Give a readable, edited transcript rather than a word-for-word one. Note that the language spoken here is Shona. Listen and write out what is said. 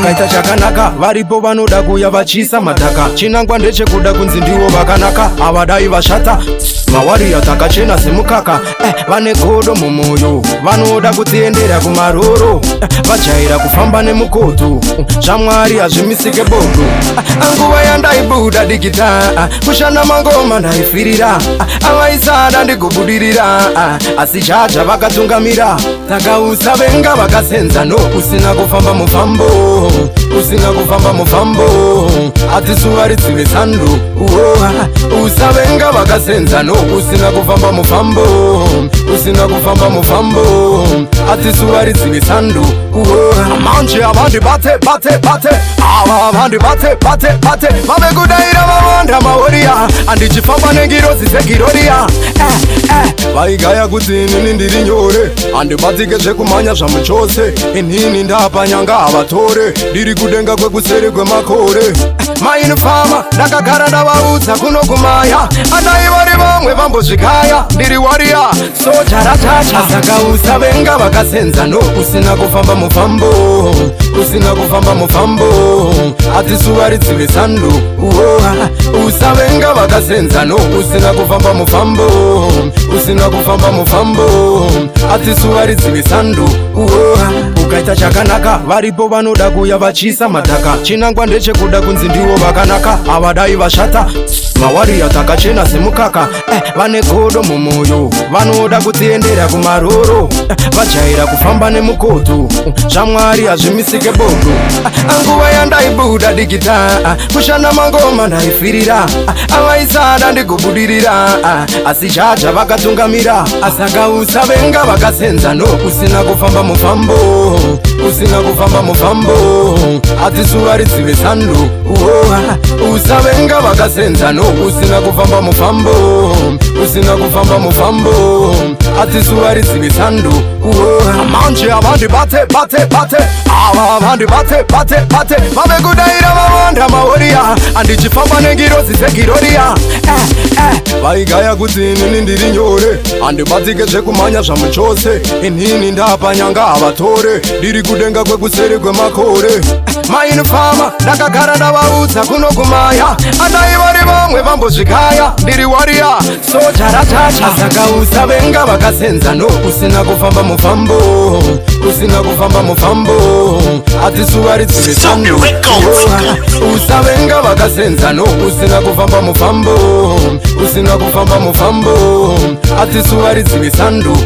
Ukaita chakanaka varipo vanoda kuuya vachisa madhaka. Chinangwa ndechekuda kunzi ndivo vakanaka, avadai vashata mawariya takachena semukaka. Vane godo mumwoyo, vanoda kutiendera kumaroro, vajaira kufamba nemukoto, zvamwari hazvimisike bodo. Nguva yandaibuda digita, kushanda mangoma ndaifirira, avaisada ndigobudirira, asi chacha vakatungamira. Saka usavenga vakasenza no, usina kufamba mufambo, usina kufamba mufambo, atisuva ridzive sandu. Usavenga vakasenza no, usina kufamba mufambo, usina kufamba mufambo, atisuva ridzive sandu. Manje avandi bate bate bate, ava avandi bate bate bate, vave kudaira vawanda maoriya, andichifamba nengirozi segiroriya. Vaigaya kuti inini ndiri nyore, andibatike zvekumhanya zvamuchose, inini ndapanyanga avatore, ndiri kudenga kwekuseri kwemakore. Mainifama ndakagara ndavaudza kuno kumaya, anai vari vamwe vambozvikaya, ndiri wariya soja ratacha. Saka usavenga vakasenza no, usina kufamba mufambo, usina kufamba mufambo, atisuva ridzive sandu. Usavenga vakasenza no, usina kufamba mufambo, usina kufamba mufambo, atisuva ridzive sandu. Ukaita chakanaka varipo vanoda kuuya vachisa madhaka. Chinangwa ndechekuda kunzi ndivo vakanaka, avadai vashata mawariya takachena semukaka. Vane godo mumwoyo, vanoda kutiendera kumaroro, vajaira kufamba nemukoto, zvamwari hazvimisike bodo. Nguva yandaibuda digita, kushanda mangoma ndaifirira, avaisada ndigobudirira, asi chacha vakatungamira. Saka usavenga vakasenza no, usina kufamba mufambo, usina kufamba mufambo, atisuva ridzive sandu. Usavenga vakasenza no, usina kufamba mufambo, usina kufamba mufambo, atisuva ridzive sandu. Manje avandi bate bate bate, ava avandi bate bate bate, vave kudaira vawanda maoriya, andichifamba nengirozi segiroriya. Vaigaya kuti inini ndiri nyore, andibatike zvekumhanya zvamuchose, inini ndapanyanga avatore, ndiri kudenga kwekuseri kwemakore. Mainifama ndakagara ndavaudza kuno kumaya, anai vari vamwe vambozvikaya, ndiri wariya soja ratacha. Saka usavenga vakasenza no, usina kufamba mufambo, usina kufamba mufambo, atisuva ridzive sandu. Usavenga vakasenza no, usina kufamba mufambo, usina kufamba mufambo, atisuva ridzive sandu.